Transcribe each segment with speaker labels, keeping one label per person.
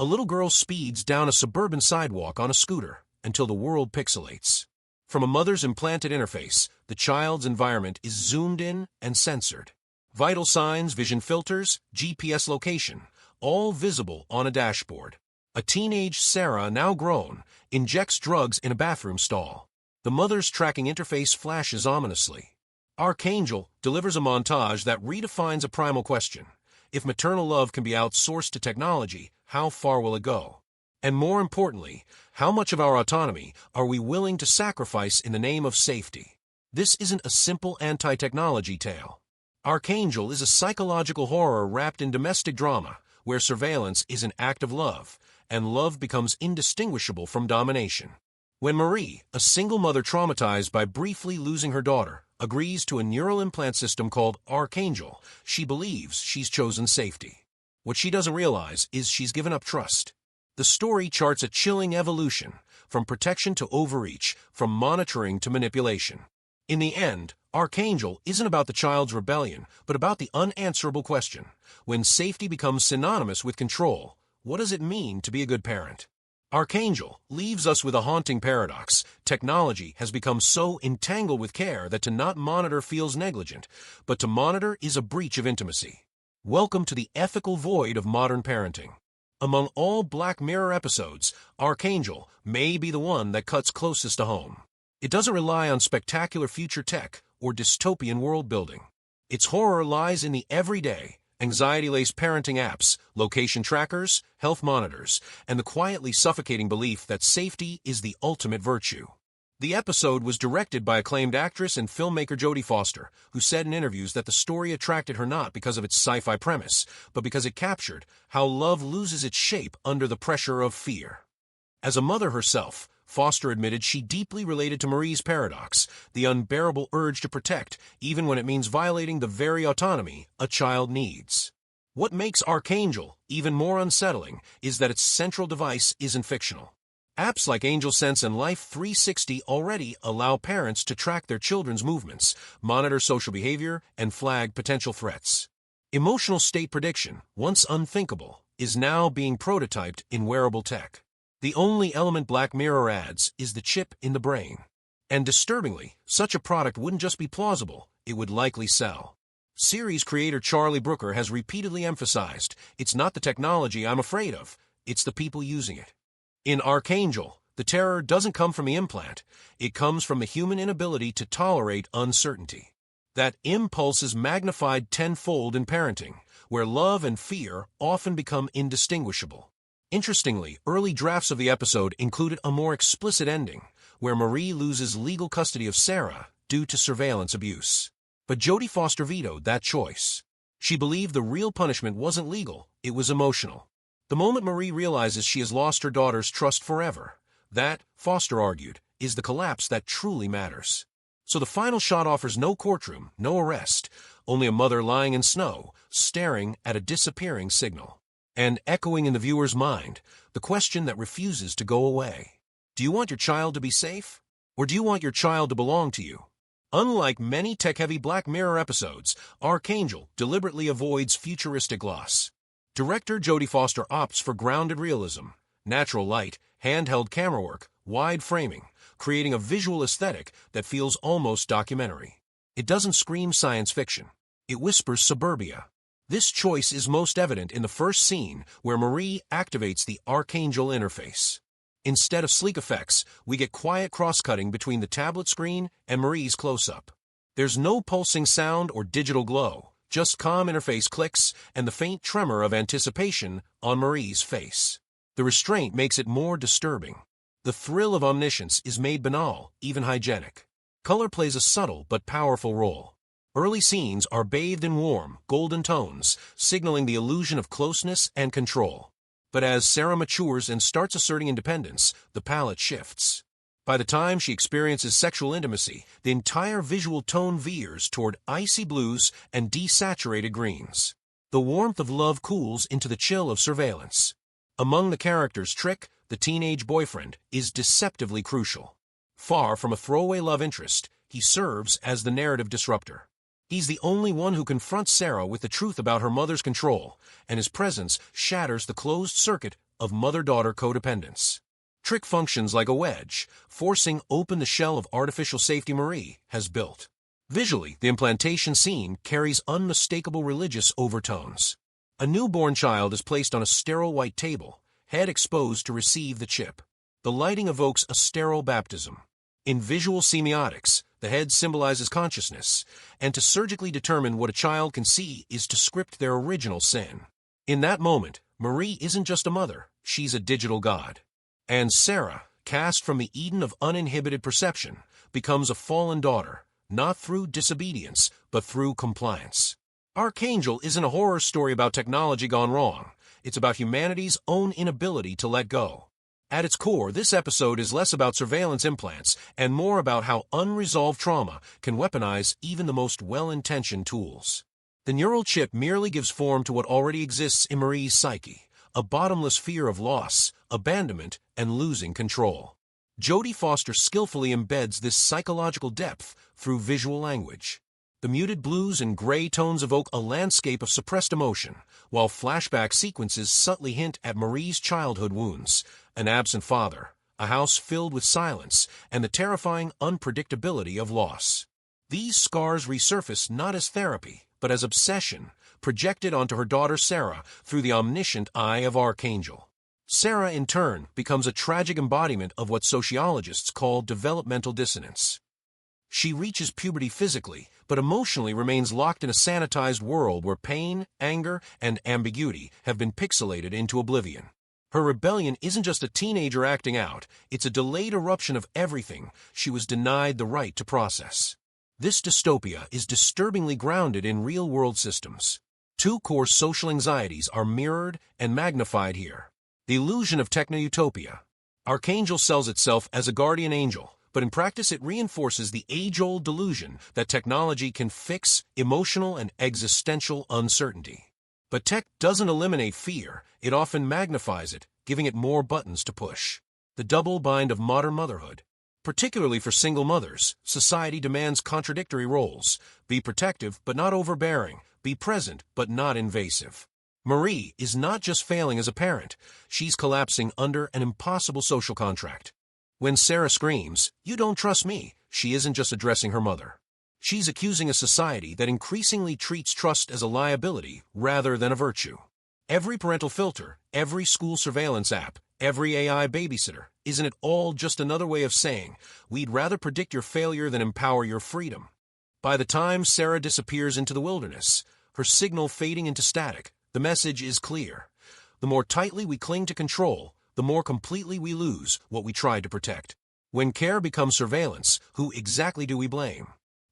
Speaker 1: A little girl speeds down a suburban sidewalk on a scooter until the world pixelates. From a mother's implanted interface, the child's environment is zoomed in and censored. Vital signs, vision filters, GPS location, all visible on a dashboard. A teenage Sarah, now grown, injects drugs in a bathroom stall. The mother's tracking interface flashes ominously. Arkangel delivers a montage that redefines a primal question. If maternal love can be outsourced to technology, how far will it go? And more importantly, how much of our autonomy are we willing to sacrifice in the name of safety? This isn't a simple anti-technology tale. Arkangel is a psychological horror wrapped in domestic drama, where surveillance is an act of love, and love becomes indistinguishable from domination. When Marie, a single mother traumatized by briefly losing her daughter, agrees to a neural implant system called Arkangel, she believes she's chosen safety. What she doesn't realize is she's given up trust. The story charts a chilling evolution, from protection to overreach, from monitoring to manipulation. In the end, Arkangel isn't about the child's rebellion, but about the unanswerable question. When safety becomes synonymous with control, what does it mean to be a good parent? Arkangel leaves us with a haunting paradox. Technology has become so entangled with care that to not monitor feels negligent, but to monitor is a breach of intimacy. Welcome to the ethical void of modern parenting. Among all Black Mirror episodes, Arkangel may be the one that cuts closest to home. It doesn't rely on spectacular future tech or dystopian world building. Its horror lies in the everyday, anxiety-laced parenting apps, location trackers, health monitors, and the quietly suffocating belief that safety is the ultimate virtue. The episode was directed by acclaimed actress and filmmaker Jodie Foster, who said in interviews that the story attracted her not because of its sci-fi premise, but because it captured how love loses its shape under the pressure of fear. As a mother herself, Foster admitted she deeply related to Marie's paradox, the unbearable urge to protect, even when it means violating the very autonomy a child needs. What makes Arkangel even more unsettling is that its central device isn't fictional. Apps like Angel Sense and Life 360 already allow parents to track their children's movements, monitor social behavior, and flag potential threats. Emotional state prediction, once unthinkable, is now being prototyped in wearable tech. The only element Black Mirror adds is the chip in the brain. And disturbingly, such a product wouldn't just be plausible, it would likely sell. Series creator Charlie Brooker has repeatedly emphasized, it's not the technology I'm afraid of, it's the people using it. In Arkangel, the terror doesn't come from the implant, it comes from the human inability to tolerate uncertainty. That impulse is magnified tenfold in parenting, where love and fear often become indistinguishable. Interestingly, early drafts of the episode included a more explicit ending, where Marie loses legal custody of Sarah due to surveillance abuse. But Jodie Foster vetoed that choice. She believed the real punishment wasn't legal, it was emotional. The moment Marie realizes she has lost her daughter's trust forever, that, Foster argued, is the collapse that truly matters. So the final shot offers no courtroom, no arrest, only a mother lying in snow, staring at a disappearing signal. And echoing in the viewer's mind, the question that refuses to go away. Do you want your child to be safe? Or do you want your child to belong to you? Unlike many tech-heavy Black Mirror episodes, Arkangel deliberately avoids futuristic gloss. Director Jodie Foster opts for grounded realism, natural light, handheld camera work, wide framing, creating a visual aesthetic that feels almost documentary. It doesn't scream science fiction. It whispers suburbia. This choice is most evident in the first scene where Marie activates the Arkangel interface. Instead of sleek effects, we get quiet cross-cutting between the tablet screen and Marie's close-up. There's no pulsing sound or digital glow, just calm interface clicks and the faint tremor of anticipation on Marie's face. The restraint makes it more disturbing. The thrill of omniscience is made banal, even hygienic. Color plays a subtle but powerful role. Early scenes are bathed in warm, golden tones, signaling the illusion of closeness and control. But as Sarah matures and starts asserting independence, the palette shifts. By the time she experiences sexual intimacy, the entire visual tone veers toward icy blues and desaturated greens. The warmth of love cools into the chill of surveillance. Among the characters, Trick, the teenage boyfriend, is deceptively crucial. Far from a throwaway love interest, he serves as the narrative disruptor. He's the only one who confronts Sarah with the truth about her mother's control, and his presence shatters the closed circuit of mother-daughter codependence. Trick functions like a wedge, forcing open the shell of artificial safety Marie has built. Visually, the implantation scene carries unmistakable religious overtones. A newborn child is placed on a sterile white table, head exposed to receive the chip. The lighting evokes a sterile baptism. In visual semiotics, the head symbolizes consciousness, and to surgically determine what a child can see is to script their original sin. In that moment, Marie isn't just a mother, she's a digital god. And Sarah, cast from the Eden of uninhibited perception, becomes a fallen daughter, not through disobedience, but through compliance. Arkangel isn't a horror story about technology gone wrong. It's about humanity's own inability to let go. At its core, this episode is less about surveillance implants and more about how unresolved trauma can weaponize even the most well-intentioned tools. The neural chip merely gives form to what already exists in Marie's psyche, a bottomless fear of loss, abandonment, and losing control. Jodie Foster skillfully embeds this psychological depth through visual language. The muted blues and gray tones evoke a landscape of suppressed emotion, while flashback sequences subtly hint at Marie's childhood wounds, an absent father, a house filled with silence, and the terrifying unpredictability of loss. These scars resurface not as therapy, but as obsession, projected onto her daughter Sarah through the omniscient eye of Arkangel. Sarah, in turn, becomes a tragic embodiment of what sociologists call developmental dissonance. She reaches puberty physically, but emotionally remains locked in a sanitized world where pain, anger, and ambiguity have been pixelated into oblivion. Her rebellion isn't just a teenager acting out, it's a delayed eruption of everything she was denied the right to process. This dystopia is disturbingly grounded in real-world systems. Two core social anxieties are mirrored and magnified here. The illusion of techno-utopia. Arkangel sells itself as a guardian angel, but in practice it reinforces the age-old delusion that technology can fix emotional and existential uncertainty. But tech doesn't eliminate fear, it often magnifies it, giving it more buttons to push. The double bind of modern motherhood. Particularly for single mothers, society demands contradictory roles. Be protective, but not overbearing. Be present, but not invasive. Marie is not just failing as a parent, she's collapsing under an impossible social contract. When Sarah screams, "You don't trust me," she isn't just addressing her mother. She's accusing a society that increasingly treats trust as a liability rather than a virtue. Every parental filter, every school surveillance app, every AI babysitter, isn't it all just another way of saying, we'd rather predict your failure than empower your freedom? By the time Sarah disappears into the wilderness, her signal fading into static, the message is clear. The more tightly we cling to control, the more completely we lose what we tried to protect. When care becomes surveillance, who exactly do we blame?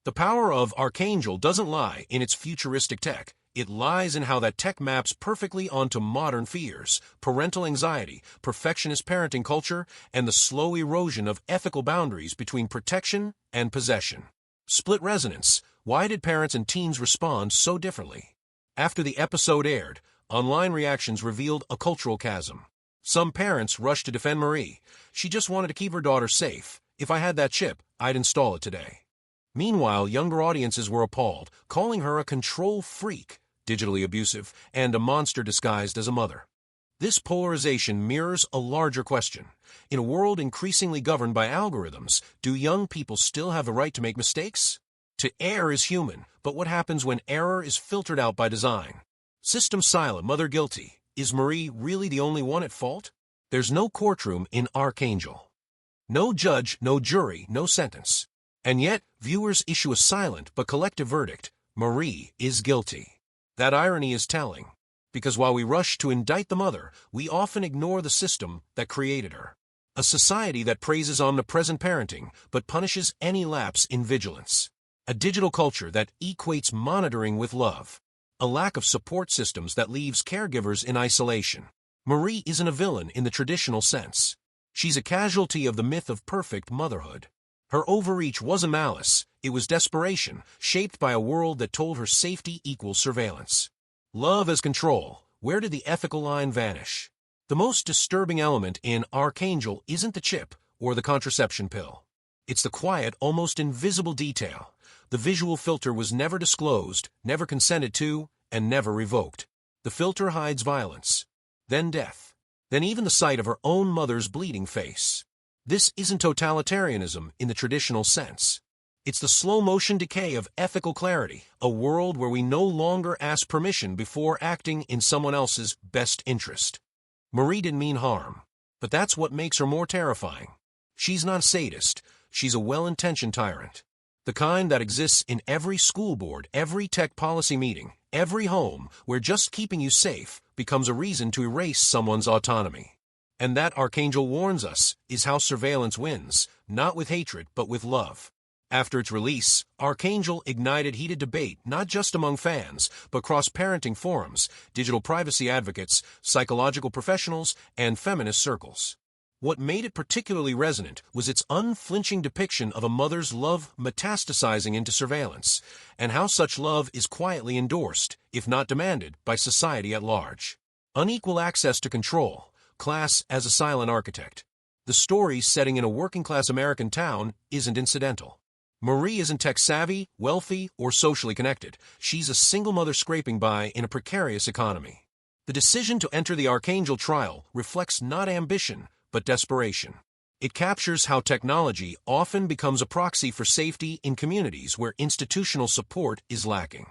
Speaker 1: The power of Arkangel doesn't lie in its futuristic tech. It lies in how that tech maps perfectly onto modern fears, parental anxiety, perfectionist parenting culture, and the slow erosion of ethical boundaries between protection and possession. Split resonance. Why did parents and teens respond so differently? After the episode aired, online reactions revealed a cultural chasm. Some parents rushed to defend Marie. She just wanted to keep her daughter safe. If I had that chip, I'd install it today. Meanwhile, younger audiences were appalled, calling her a control freak, digitally abusive, and a monster disguised as a mother. This polarization mirrors a larger question. In a world increasingly governed by algorithms, do young people still have the right to make mistakes? To err is human, but what happens when error is filtered out by design? System silent, mother guilty. Is Marie really the only one at fault? There's no courtroom in Arkangel. No judge, no jury, no sentence. And yet, viewers issue a silent but collective verdict. Marie is guilty. That irony is telling, because while we rush to indict the mother, we often ignore the system that created her. A society that praises omnipresent parenting but punishes any lapse in vigilance. A digital culture that equates monitoring with love. A lack of support systems that leaves caregivers in isolation. Marie isn't a villain in the traditional sense. She's a casualty of the myth of perfect motherhood. Her overreach wasn't malice, it was desperation, shaped by a world that told her safety equals surveillance. Love as control. Where did the ethical line vanish? The most disturbing element in Arkangel isn't the chip or the contraception pill. It's the quiet, almost invisible detail. The visual filter was never disclosed, never consented to, and never revoked. The filter hides violence, then death, than even the sight of her own mother's bleeding face. This isn't totalitarianism in the traditional sense. It's the slow-motion decay of ethical clarity, a world where we no longer ask permission before acting in someone else's best interest. Marie didn't mean harm, but that's what makes her more terrifying. She's not a sadist, she's a well-intentioned tyrant. The kind that exists in every school board, every tech policy meeting, every home, where just keeping you safe becomes a reason to erase someone's autonomy. And that, Arkangel warns us, is how surveillance wins, not with hatred, but with love. After its release, Arkangel ignited heated debate not just among fans, but cross-parenting forums, digital privacy advocates, psychological professionals, and feminist circles. What made it particularly resonant was its unflinching depiction of a mother's love metastasizing into surveillance, and how such love is quietly endorsed, if not demanded, by society at large. Unequal access to control, class as a silent architect. The story, setting in a working-class American town, isn't incidental. Marie isn't tech-savvy, wealthy, or socially connected. She's a single mother scraping by in a precarious economy. The decision to enter the Arkangel trial reflects not ambition, but desperation. It captures how technology often becomes a proxy for safety in communities where institutional support is lacking.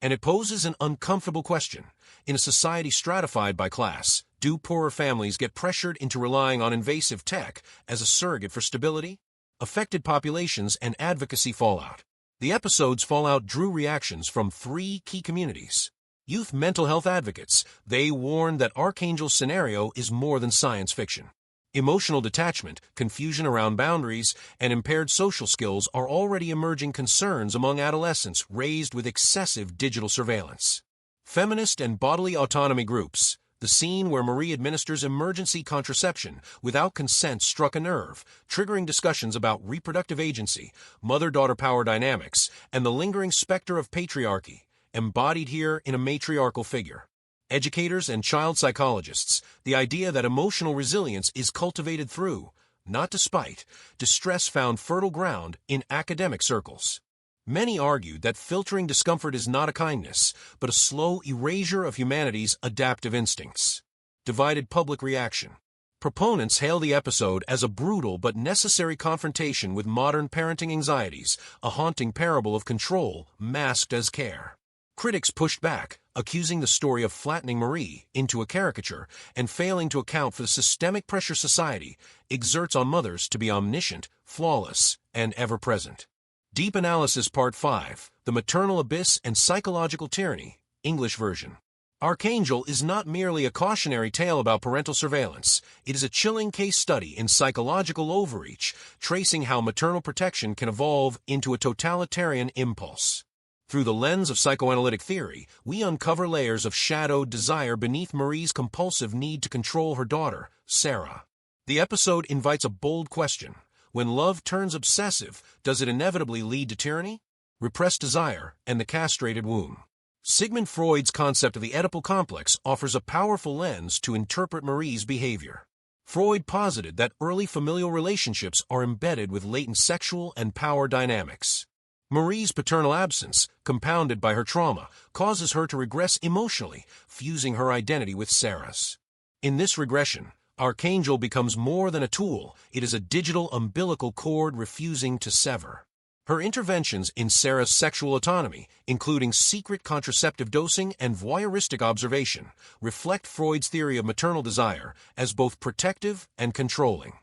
Speaker 1: And it poses an uncomfortable question. In a society stratified by class, do poorer families get pressured into relying on invasive tech as a surrogate for stability? Affected populations and advocacy fallout. The episode's fallout drew reactions from 3 key communities. Youth mental health advocates, they warned that Arkangel's scenario is more than science fiction. Emotional detachment, confusion around boundaries, and impaired social skills are already emerging concerns among adolescents raised with excessive digital surveillance. Feminist and bodily autonomy groups. The scene where Marie administers emergency contraception without consent struck a nerve, triggering discussions about reproductive agency, mother-daughter power dynamics, and the lingering specter of patriarchy, embodied here in a matriarchal figure. Educators and child psychologists, the idea that emotional resilience is cultivated through, not despite, distress found fertile ground in academic circles. Many argued that filtering discomfort is not a kindness, but a slow erasure of humanity's adaptive instincts. Divided public reaction. Proponents hail the episode as a brutal but necessary confrontation with modern parenting anxieties, a haunting parable of control masked as care. Critics pushed back, accusing the story of flattening Marie into a caricature and failing to account for the systemic pressure society exerts on mothers to be omniscient, flawless, and ever-present. Deep Analysis Part 5, The Maternal Abyss and Psychological Tyranny, English version. Arkangel is not merely a cautionary tale about parental surveillance. It is a chilling case study in psychological overreach, tracing how maternal protection can evolve into a totalitarian impulse. Through the lens of psychoanalytic theory, we uncover layers of shadowed desire beneath Marie's compulsive need to control her daughter, Sarah. The episode invites a bold question. When love turns obsessive, does it inevitably lead to tyranny, repressed desire, and the castrated womb? Sigmund Freud's concept of the Oedipal complex offers a powerful lens to interpret Marie's behavior. Freud posited that early familial relationships are embedded with latent sexual and power dynamics. Marie's paternal absence, compounded by her trauma, causes her to regress emotionally, fusing her identity with Sarah's. In this regression, Arkangel becomes more than a tool. It is a digital umbilical cord refusing to sever. Her interventions in Sarah's sexual autonomy, including secret contraceptive dosing and voyeuristic observation, reflect Freud's theory of maternal desire as both protective and controlling.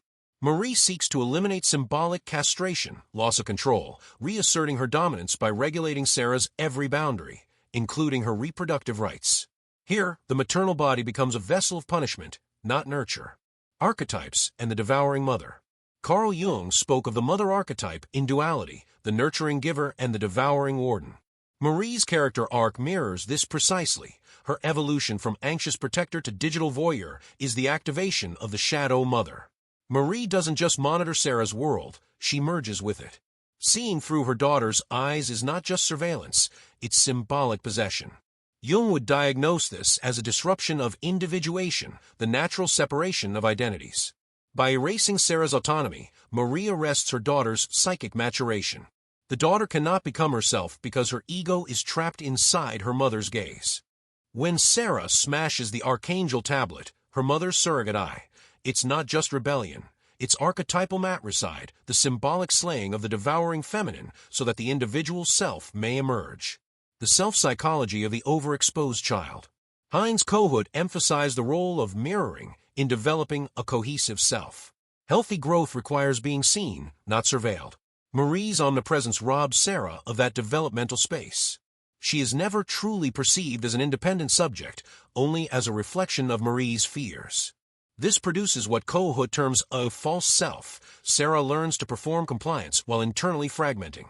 Speaker 1: Marie seeks to eliminate symbolic castration, loss of control, reasserting her dominance by regulating Sarah's every boundary, including her reproductive rights. Here, the maternal body becomes a vessel of punishment, not nurture. Archetypes and the devouring mother. Carl Jung spoke of the mother archetype in duality, the nurturing giver and the devouring warden. Marie's character arc mirrors this precisely. Her evolution from anxious protector to digital voyeur is the activation of the shadow mother. Marie doesn't just monitor Sarah's world, she merges with it. Seeing through her daughter's eyes is not just surveillance, it's symbolic possession. Jung would diagnose this as a disruption of individuation, the natural separation of identities. By erasing Sarah's autonomy, Marie arrests her daughter's psychic maturation. The daughter cannot become herself because her ego is trapped inside her mother's gaze. When Sarah smashes the Arkangel tablet, her mother's surrogate eye. It's not just rebellion. It's archetypal matricide, the symbolic slaying of the devouring feminine so that the individual self may emerge. The self-psychology of the overexposed child. Heinz Kohut emphasized the role of mirroring in developing a cohesive self. Healthy growth requires being seen, not surveilled. Marie's omnipresence robs Sarah of that developmental space. She is never truly perceived as an independent subject, only as a reflection of Marie's fears. This produces what Kohut terms a false self. Sarah learns to perform compliance while internally fragmenting.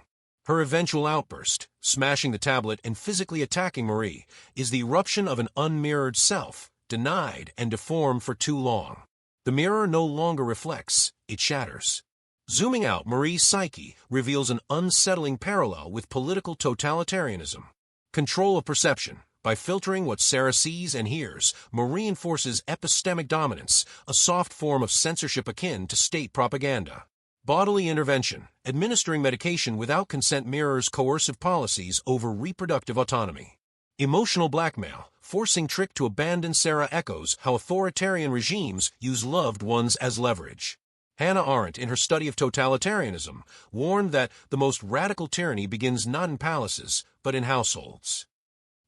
Speaker 1: Her eventual outburst, smashing the tablet and physically attacking Marie, is the eruption of an unmirrored self, denied and deformed for too long. The mirror no longer reflects, it shatters. Zooming out, Marie's psyche reveals an unsettling parallel with political totalitarianism. Control of perception. By filtering what Sarah sees and hears, Marie enforces epistemic dominance, a soft form of censorship akin to state propaganda. Bodily intervention. Administering medication without consent mirrors coercive policies over reproductive autonomy. Emotional blackmail. Forcing Trick to abandon Sarah echoes how authoritarian regimes use loved ones as leverage. Hannah Arendt, in her study of totalitarianism, warned that the most radical tyranny begins not in palaces, but in households.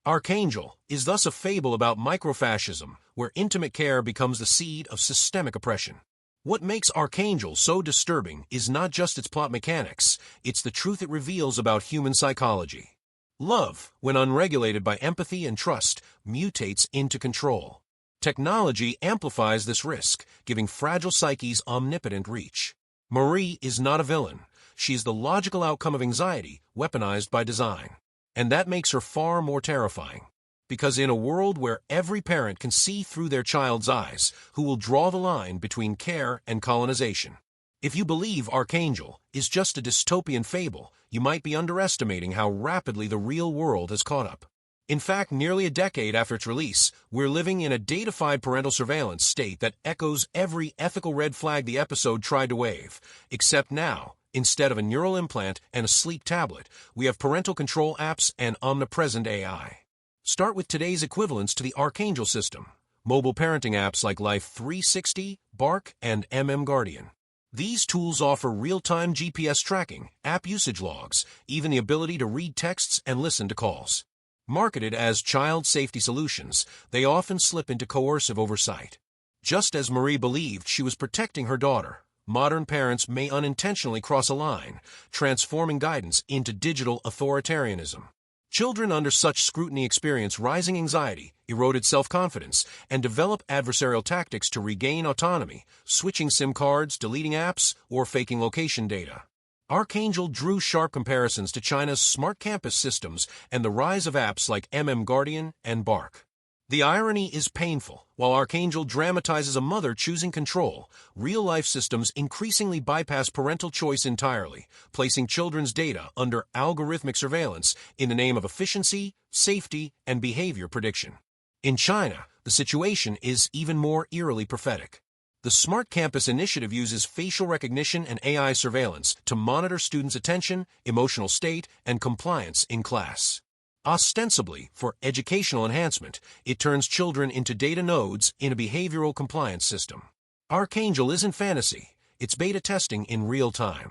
Speaker 1: Arkangel is thus a fable about microfascism, where intimate care becomes the seed of systemic oppression. What makes Arkangel so disturbing is not just its plot mechanics, it's the truth it reveals about human psychology. Love, when unregulated by empathy and trust, mutates into control. Technology amplifies this risk, giving fragile psyches omnipotent reach. Marie is not a villain. She is the logical outcome of anxiety, weaponized by design. And that makes her far more terrifying. Because in a world where every parent can see through their child's eyes, who will draw the line between care and colonization? If you believe Arkangel is just a dystopian fable, you might be underestimating how rapidly the real world has caught up. In fact, nearly a decade after its release, we're living in a datafied parental surveillance state that echoes every ethical red flag the episode tried to wave. Except now, instead of a neural implant and a sleek tablet, we have parental control apps and omnipresent AI. Start with today's equivalents to the Arkangel system. Mobile parenting apps like Life 360, Bark, and Guardian. These tools offer real-time GPS tracking, app usage logs, even the ability to read texts and listen to calls. Marketed as child safety solutions, they often slip into coercive oversight. Just as Marie believed she was protecting her daughter, modern parents may unintentionally cross a line, transforming guidance into digital authoritarianism. Children under such scrutiny experience rising anxiety, eroded self-confidence, and develop adversarial tactics to regain autonomy, switching SIM cards, deleting apps, or faking location data. Arkangel drew sharp comparisons to China's smart campus systems and the rise of apps like Guardian and Bark. The irony is painful. While Arkangel dramatizes a mother choosing control, real-life systems increasingly bypass parental choice entirely, placing children's data under algorithmic surveillance in the name of efficiency, safety, and behavior prediction. In China, the situation is even more eerily prophetic. The Smart Campus Initiative uses facial recognition and AI surveillance to monitor students' attention, emotional state, and compliance in class. Ostensibly, for educational enhancement, it turns children into data nodes in a behavioral compliance system. Arkangel isn't fantasy, it's beta testing in real time.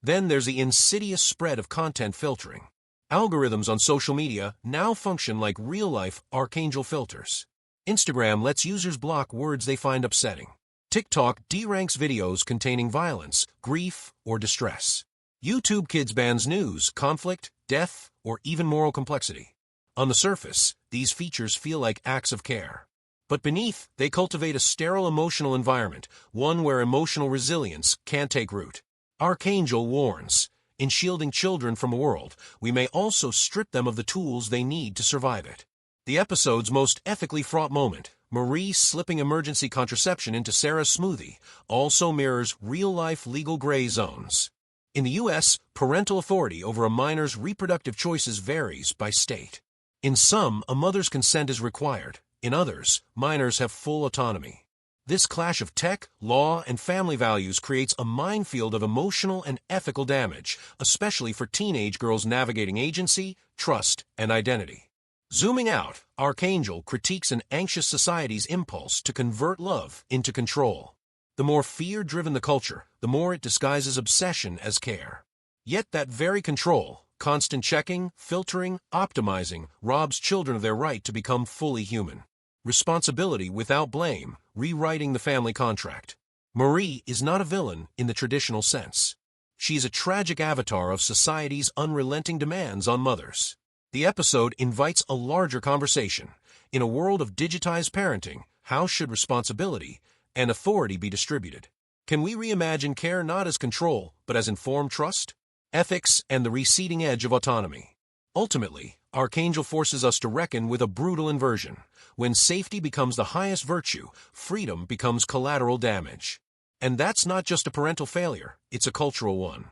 Speaker 1: Then there's the insidious spread of content filtering. Algorithms on social media now function like real-life Arkangel filters. Instagram lets users block words they find upsetting. TikTok deranks videos containing violence, grief, or distress. YouTube Kids bans news, conflict, death, or even moral complexity. On the surface, these features feel like acts of care. But beneath, they cultivate a sterile emotional environment, one where emotional resilience can't take root. Arkangel warns, in shielding children from a world, we may also strip them of the tools they need to survive it. The episode's most ethically fraught moment, Marie slipping emergency contraception into Sarah's smoothie, also mirrors real-life legal gray zones. In the U.S., parental authority over a minor's reproductive choices varies by state. In some, a mother's consent is required. In others, minors have full autonomy. This clash of tech, law, and family values creates a minefield of emotional and ethical damage, especially for teenage girls navigating agency, trust, and identity. Zooming out, Arkangel critiques an anxious society's impulse to convert love into control. The more fear-driven the culture, the more it disguises obsession as care. Yet that very control, constant checking, filtering, optimizing, robs children of their right to become fully human. Responsibility without blame, rewriting the family contract. Marie is not a villain in the traditional sense. She is a tragic avatar of society's unrelenting demands on mothers. The episode invites a larger conversation. In a world of digitized parenting, how should responsibility and authority be distributed? Can we reimagine care not as control, but as informed trust? Ethics and the receding edge of autonomy. Ultimately, Arkangel forces us to reckon with a brutal inversion. When safety becomes the highest virtue, freedom becomes collateral damage. And that's not just a parental failure, it's a cultural one.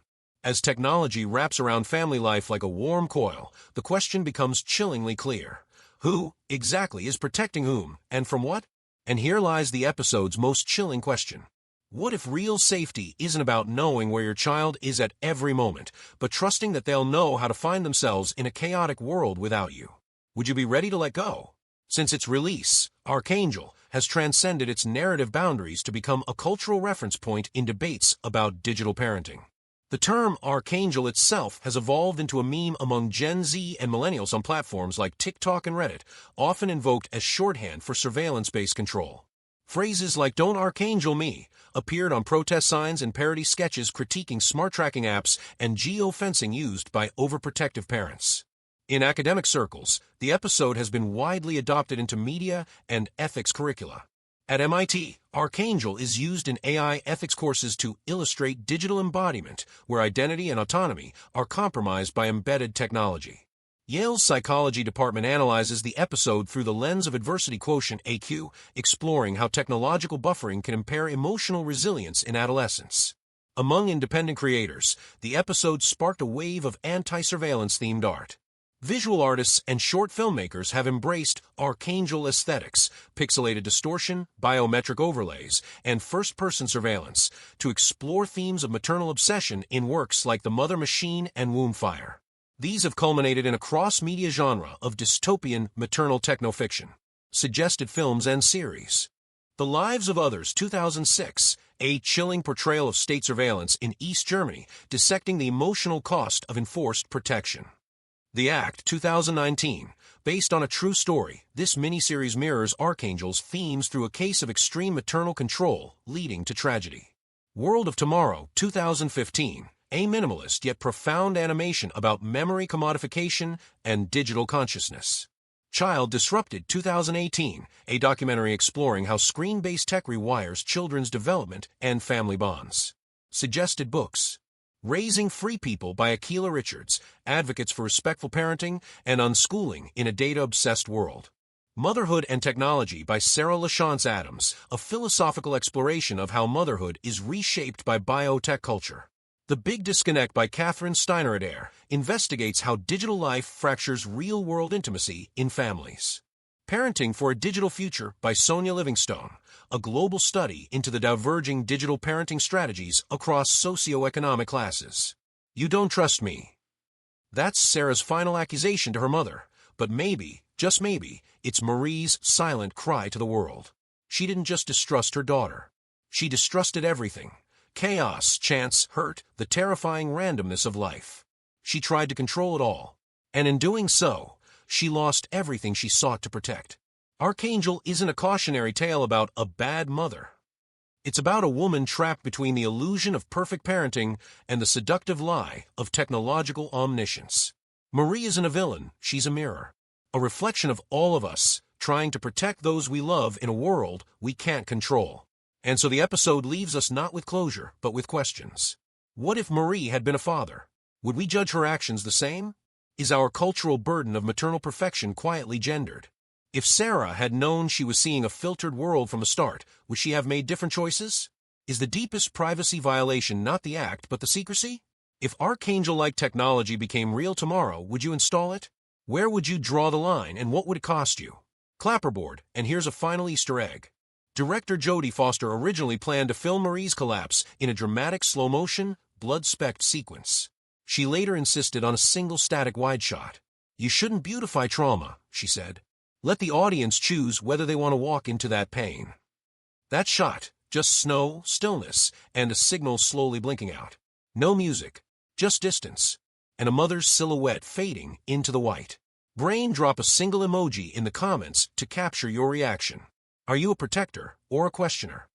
Speaker 1: As technology wraps around family life like a warm coil, the question becomes chillingly clear. Who, exactly, is protecting whom, and from what? And here lies the episode's most chilling question. What if real safety isn't about knowing where your child is at every moment, but trusting that they'll know how to find themselves in a chaotic world without you? Would you be ready to let go? Since its release, Arkangel has transcended its narrative boundaries to become a cultural reference point in debates about digital parenting. The term Arkangel itself has evolved into a meme among Gen Z and millennials on platforms like TikTok and Reddit, often invoked as shorthand for surveillance-based control. Phrases like "Don't Arkangel me" appeared on protest signs and parody sketches critiquing smart tracking apps and geo-fencing used by overprotective parents. In academic circles, the episode has been widely adopted into media and ethics curricula. At MIT, Arkangel is used in AI ethics courses to illustrate digital embodiment, where identity and autonomy are compromised by embedded technology. Yale's psychology department analyzes the episode through the lens of adversity quotient (AQ), exploring how technological buffering can impair emotional resilience in adolescence. Among independent creators, the episode sparked a wave of anti-surveillance-themed art. Visual artists and short filmmakers have embraced Arkangel aesthetics, pixelated distortion, biometric overlays, and first-person surveillance to explore themes of maternal obsession in works like The Mother Machine and Womb Fire. These have culminated in a cross-media genre of dystopian maternal technofiction, suggested films and series. The Lives of Others 2006, a chilling portrayal of state surveillance in East Germany, dissecting the emotional cost of enforced protection. The Act 2019, based on a true story, this miniseries mirrors Arkangel's themes through a case of extreme maternal control leading to tragedy. World of Tomorrow 2015, a minimalist yet profound animation about memory commodification and digital consciousness. Child Disrupted 2018, a documentary exploring how screen-based tech rewires children's development and family bonds. Suggested books: Raising Free People by Akilah Richards, Advocates for Respectful Parenting and Unschooling in a Data-Obsessed World. Motherhood and Technology by Sarah LaChance Adams, a philosophical exploration of how motherhood is reshaped by biotech culture. The Big Disconnect by Catherine Steiner-Adair investigates how digital life fractures real-world intimacy in families. Parenting for a Digital Future by Sonia Livingstone, a global study into the diverging digital parenting strategies across socioeconomic classes. You don't trust me. That's Sarah's final accusation to her mother, but maybe, just maybe, it's Marie's silent cry to the world. She didn't just distrust her daughter. She distrusted everything: chaos, chance, hurt, the terrifying randomness of life. She tried to control it all, and in doing so, she lost everything she sought to protect. Arkangel isn't a cautionary tale about a bad mother. It's about a woman trapped between the illusion of perfect parenting and the seductive lie of technological omniscience. Marie isn't a villain, she's a mirror. A reflection of all of us, trying to protect those we love in a world we can't control. And so the episode leaves us not with closure, but with questions. What if Marie had been a father? Would we judge her actions the same? Is our cultural burden of maternal perfection quietly gendered? If Sarah had known she was seeing a filtered world from the start, would she have made different choices? Is the deepest privacy violation not the act but the secrecy? If Arkangel-like technology became real tomorrow, would you install it? Where would you draw the line, and what would it cost you? Clapperboard, and here's a final Easter egg. Director Jodie Foster originally planned to film Marie's collapse in a dramatic slow-motion, blood-specked sequence. She later insisted on a single static wide shot. You shouldn't beautify trauma, she said. Let the audience choose whether they want to walk into that pain. That shot, just snow, stillness, and a signal slowly blinking out. No music, just distance, and a mother's silhouette fading into the white. Brain, drop a single emoji in the comments to capture your reaction. Are you a protector or a questioner?